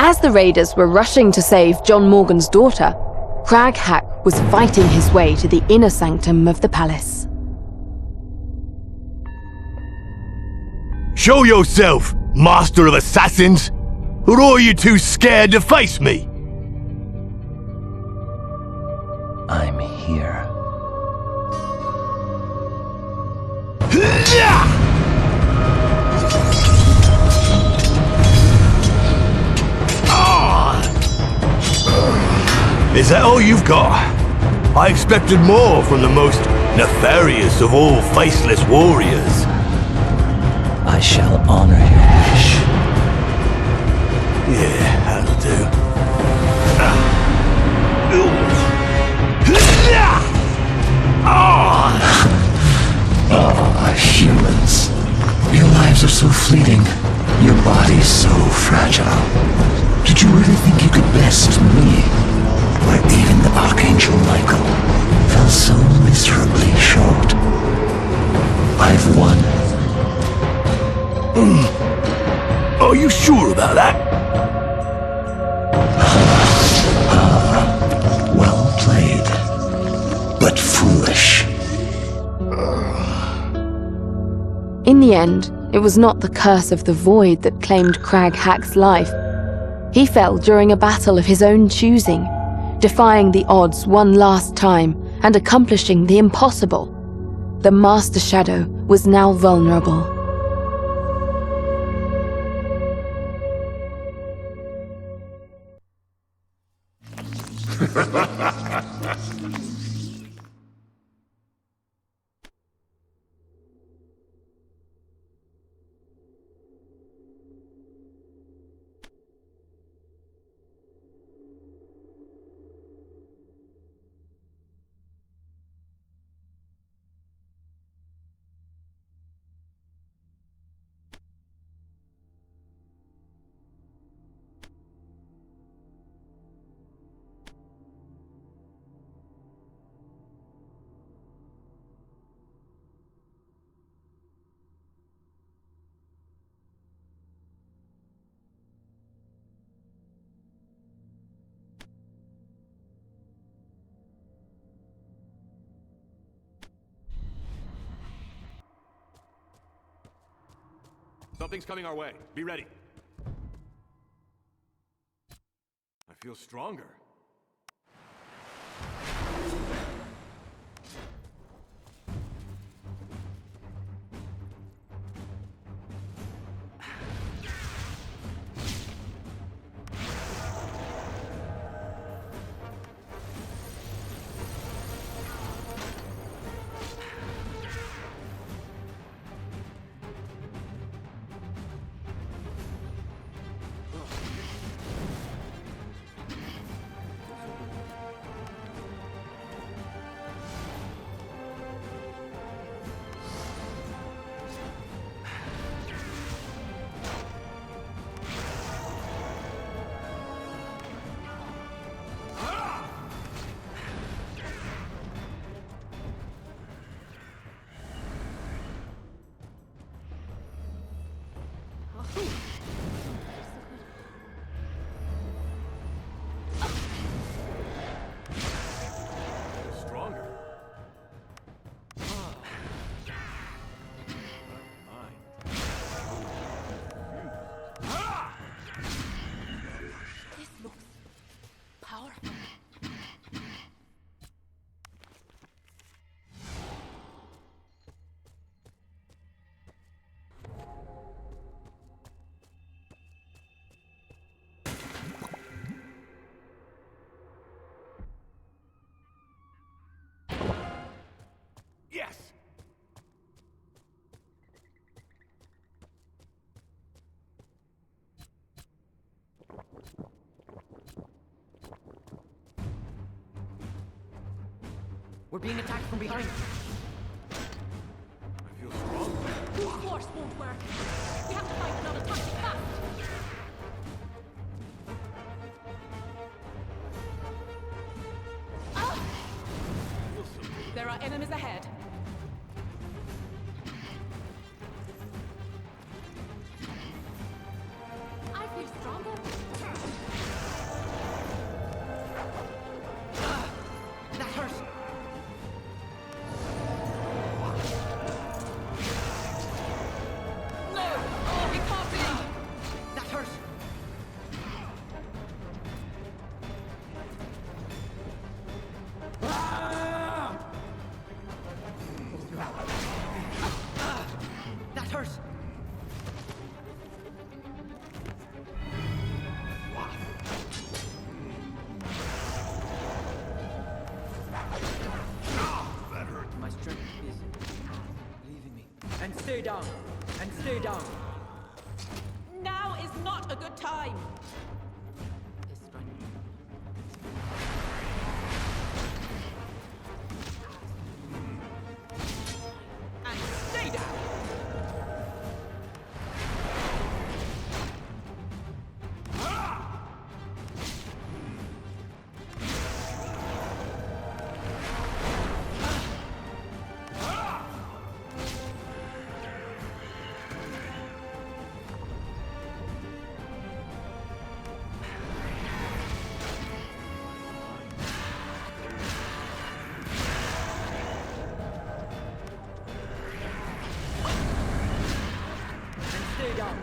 As the raiders were rushing to save John Morgan's daughter, Crag was fighting his way to the inner sanctum of the palace. Show yourself, master of assassins! Or are you too scared to face me? I'm here. Is that all you've got? I expected more from the most nefarious of all faceless warriors. I shall honor your wish. Yeah, that'll do. Humans. Your lives are so fleeting. Your body's so fragile. Did you really think you could best me? Where even the Archangel Michael fell so miserably short. I've won. Are you sure about that? Well played. But foolish. In the end, it was not the curse of the void that claimed Crag's life. He fell during a battle of his own choosing, defying the odds one last time and accomplishing the impossible. The Master Shadow was now vulnerable. Something's coming our way. Be ready. I feel stronger. Yes! We're being attacked from behind. I feel strong. Brute force won't work. We have to find another tactic fast. There are enemies ahead. I feel stronger. stay down. And stay down. Now is not a good time. And stay down. Stay down.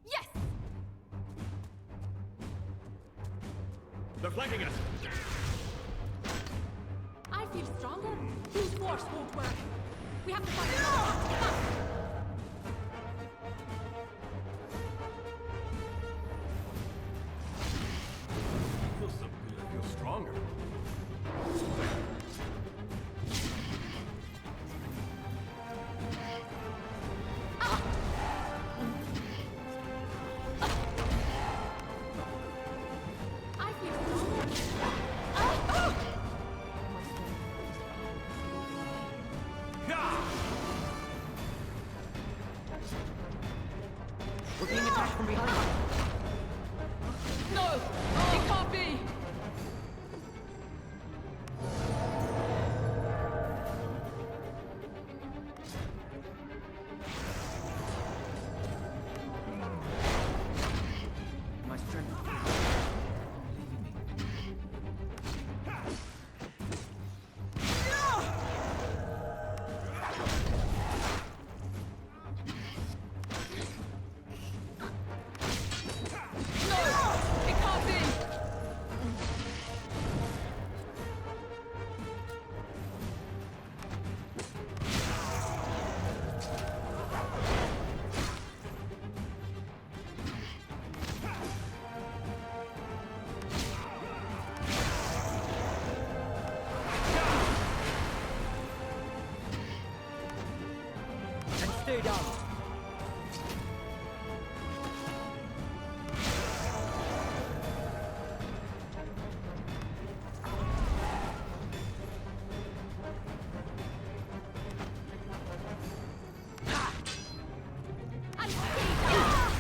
Yes! They're flanking us! I feel stronger. Brute force won't work. We have to find another path to get up. I feel so good. I feel stronger. I feel stronger. We're being attacked from behind. No! It can't be! My strength. No! It can't be! And stay down. And stay down!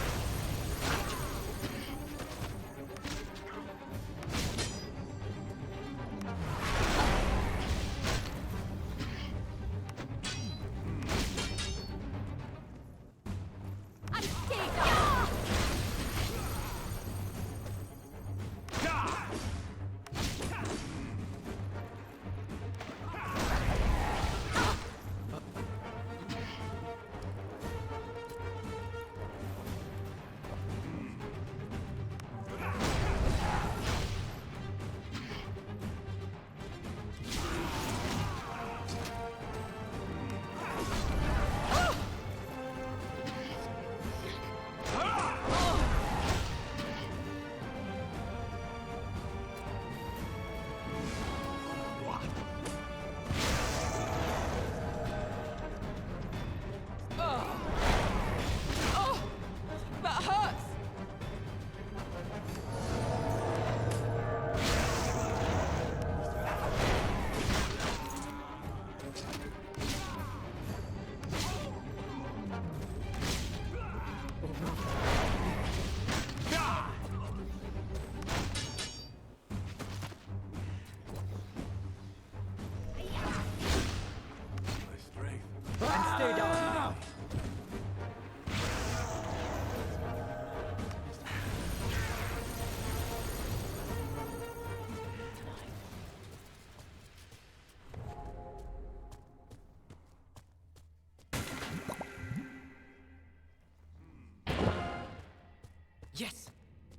Yes!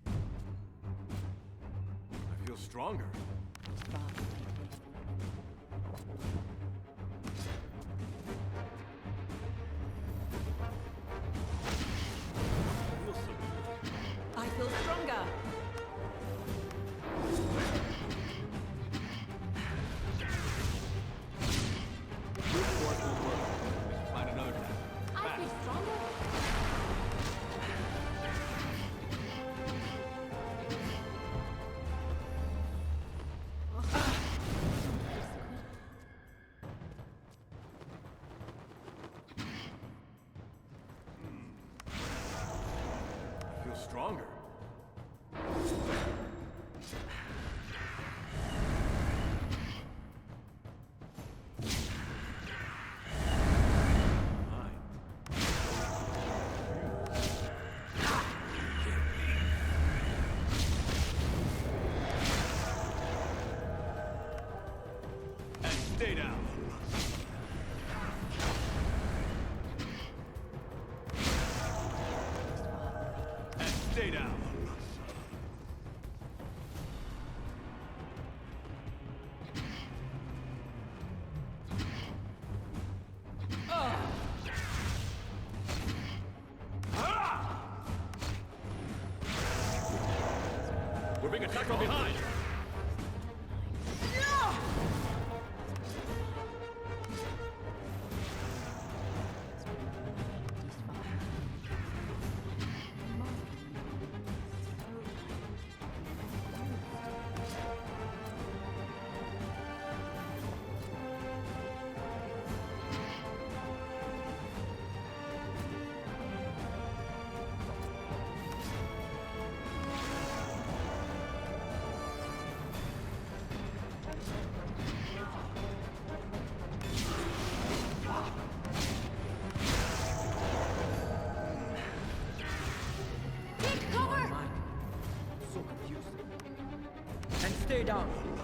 I feel stronger. Feels so good. I feel stronger. Brute force won't work. Find another path. I feel stronger. I feel stronger. Fine. And stay down. And stay down. We're being attacked from behind! Take cover! Mine. So confused. And stay down. Feel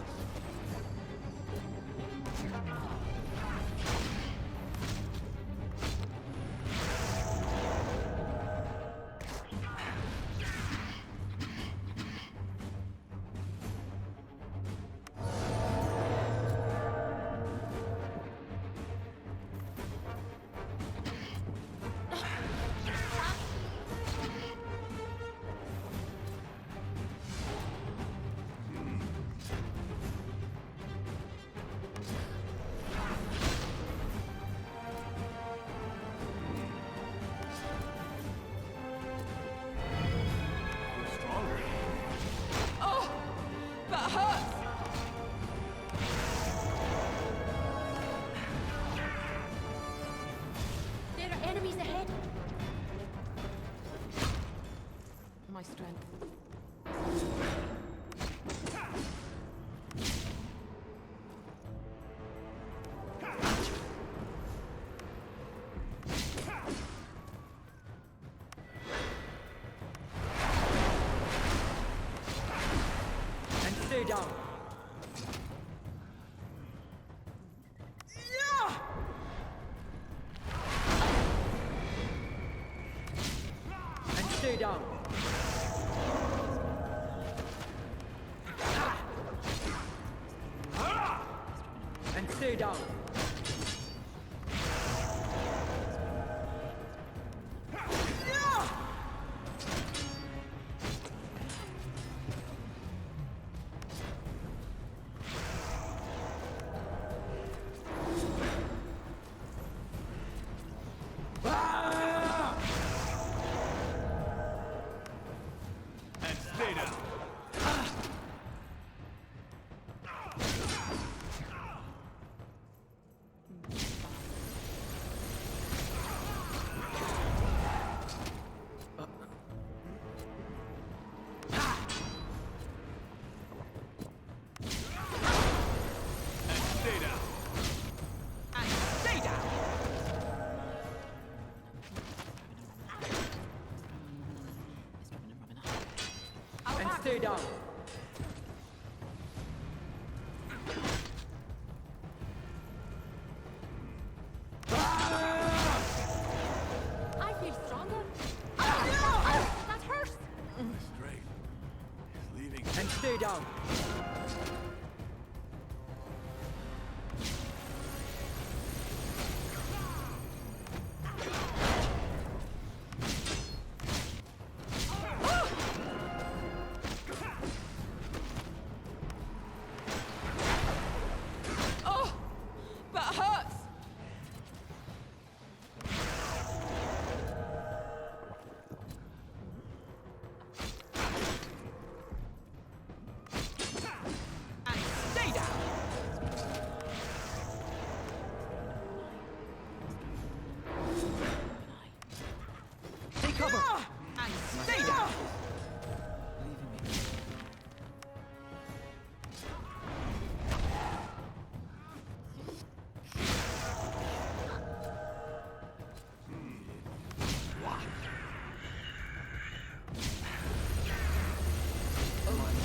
stronger. That hurts! There are enemies ahead. My strength. And stay down. And stay down. And stay down. And stay down. And stay down. And stay down. And stay down. I feel stronger. That hurts! down. That hurts! And stay down! Take cover. And stay down! Leaving me.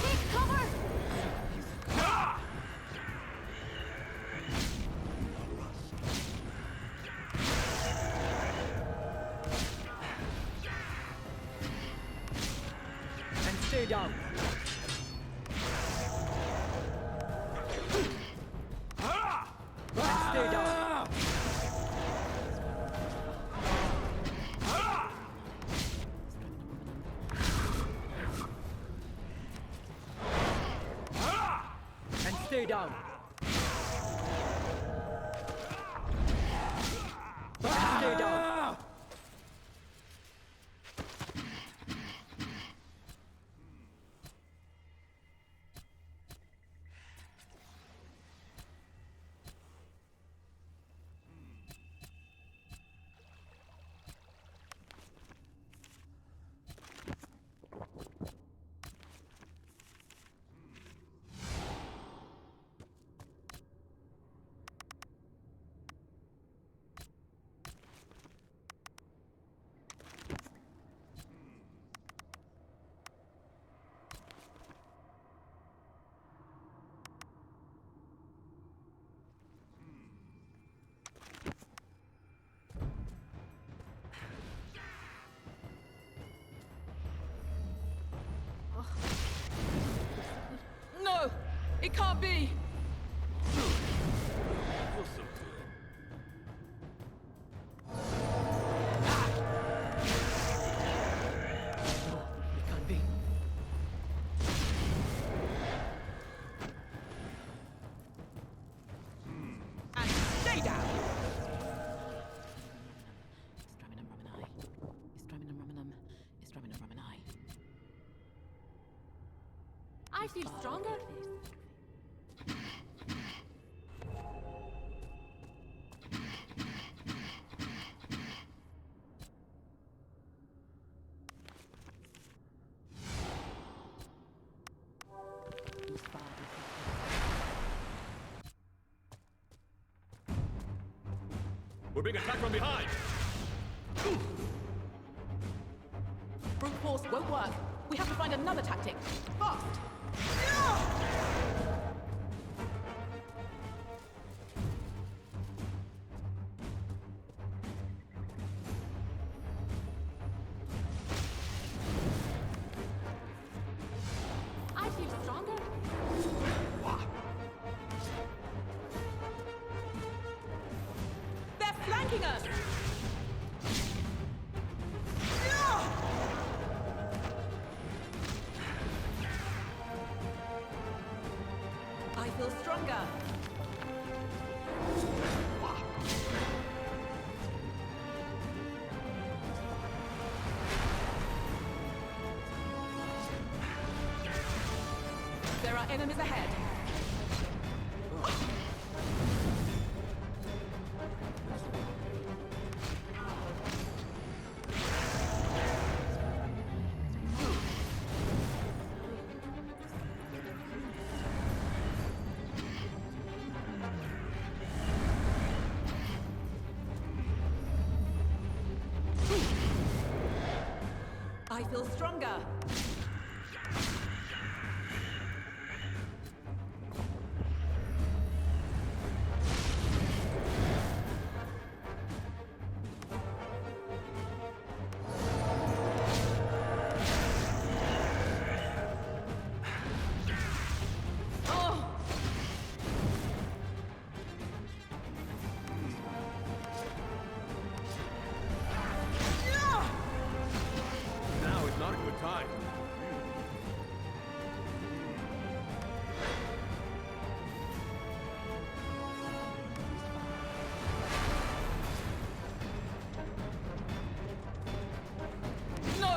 Take cover! And stay down. And stay down. And stay down. And stay down. No! It can't be! It can't be. And stay down! I feel stronger. We're being attacked from behind! Brute force won't work. We have to find another tactic. Fast! I feel stronger. They're flanking us! I feel stronger. There are enemies ahead. I feel stronger.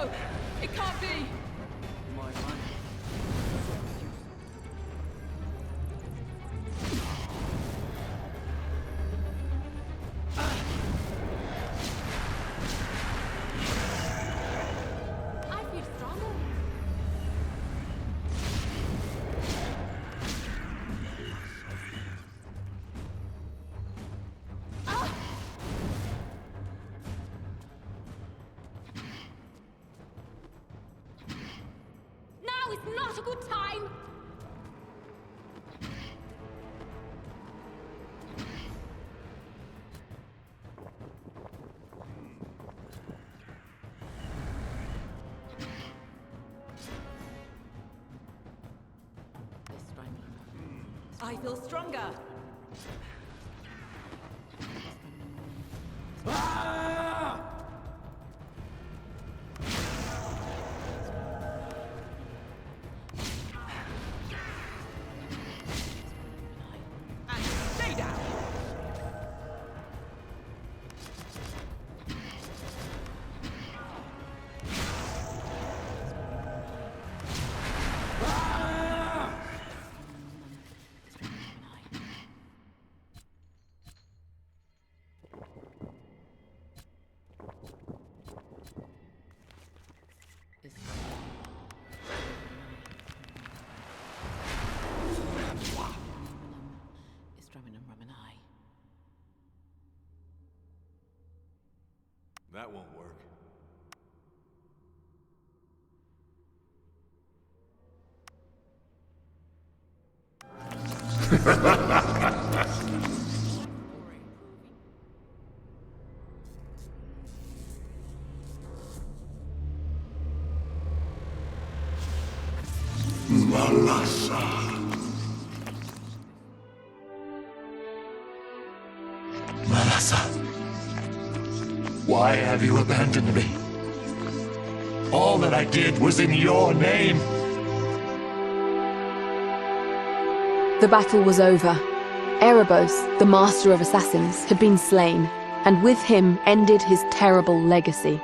No! It can't be! My mind. I feel stronger. Now is not a good time! I feel stronger. And stay down. That won't work. Malasa. Malasa. Why have you abandoned me? All that I did was in your name. The battle was over. Erebos, the master of assassins, had been slain, and with him ended his terrible legacy,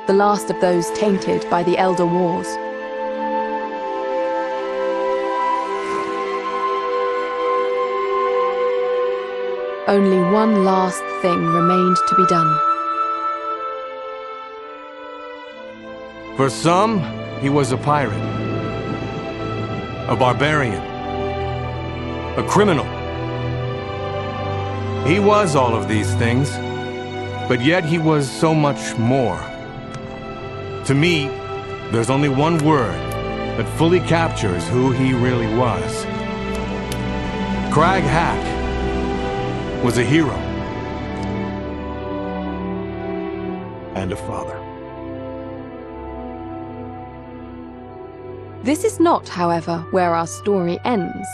the last of those tainted by the Elder Wars. Only one last thing remained to be done. For some, he was a pirate, a barbarian, a criminal. He was all of these things, but yet he was so much more. To me, there's only one word that fully captures who he really was. Crag Hack was a hero and a father. This is not, however, where our story ends.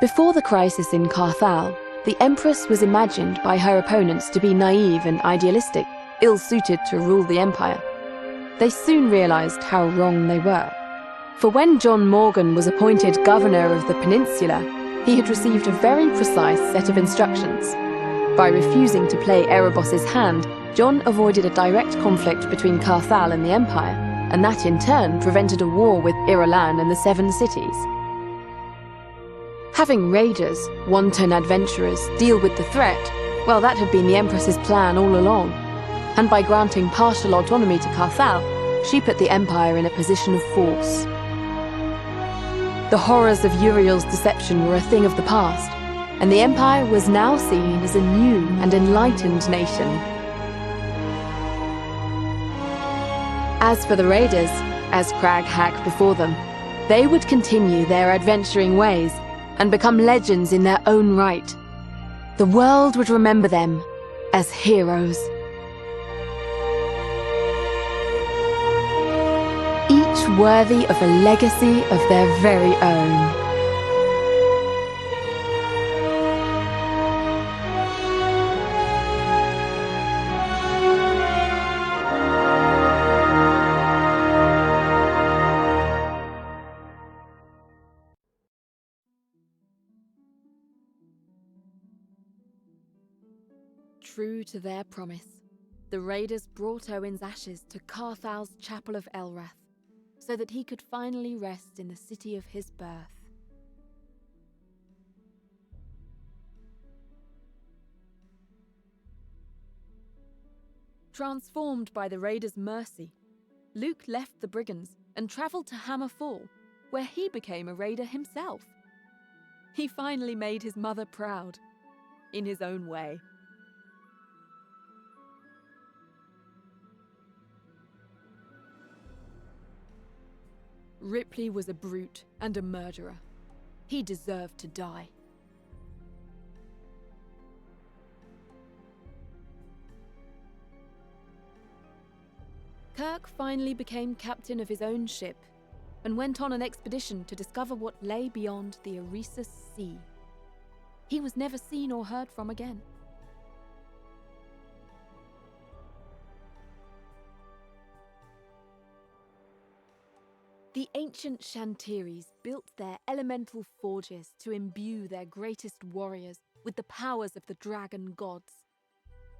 Before the crisis in Carthal, the Empress was imagined by her opponents to be naive and idealistic, ill-suited to rule the Empire. They soon realized how wrong they were. For when John Morgan was appointed governor of the peninsula, he had received a very precise set of instructions. By refusing to play Erebos' hand, John avoided a direct conflict between Carthal and the Empire, and that in turn prevented a war with Irulan and the Seven Cities. Having raiders, wanton adventurers, deal with the threat, well, that had been the Empress's plan all along. And by granting partial autonomy to Carthal, she put the Empire in a position of force. The horrors of Uriel's deception were a thing of the past, and the Empire was now seen as a new and enlightened nation. As for the raiders, as Crag Hack before them, they would continue their adventuring ways and become legends in their own right. The world would remember them as heroes. Each worthy of a legacy of their very own. True to their promise, The raiders brought Owen's ashes to Carthal's Chapel of Elrath, so that he could finally rest in the city of his birth. Transformed by the raiders' mercy, Luke left the brigands and travelled to Hammer Fall, where he became a raider himself. He finally made his mother proud, in his own way. Ripley was a brute and a murderer. He deserved to die. Kirk finally became captain of his own ship and went on an expedition to discover what lay beyond the Eresus Sea. He was never seen or heard from again. The ancient Shantiris built their elemental forges to imbue their greatest warriors with the powers of the dragon gods.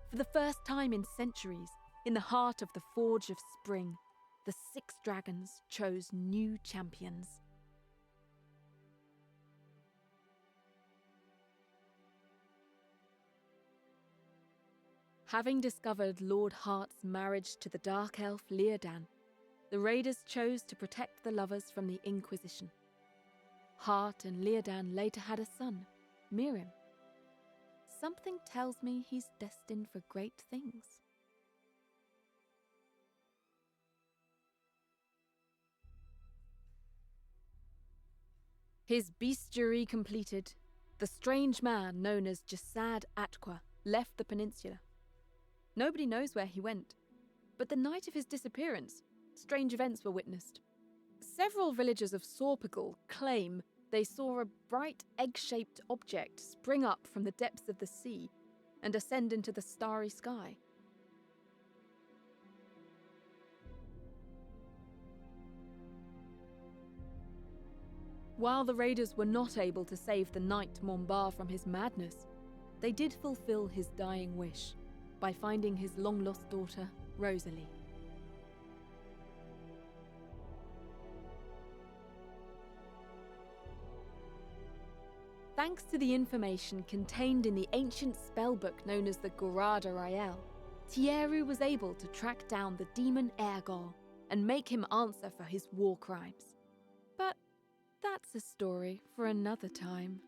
For the first time in centuries, in the heart of the Forge of Spring, the 6 dragons chose new champions. Having discovered Lord Hart's marriage to the dark elf Leodan, the raiders chose to protect the lovers from the Inquisition. Hart and Leodan later had a son, Mirim. Something tells me he's destined for great things. His bestiary completed, the strange man known as Jasad Atqua left the peninsula. Nobody knows where he went, but the night of his disappearance, strange events were witnessed. Several villagers of Sorpigal claim they saw a bright egg-shaped object spring up from the depths of the sea and ascend into the starry sky. While the raiders were not able to save the knight Mombar from his madness, they did fulfill his dying wish by finding his long-lost daughter, Rosalie. Thanks to the information contained in the ancient spellbook known as the Gorada Rael, Tieru was able to track down the demon Ergol and make him answer for his war crimes. But that's a story for another time.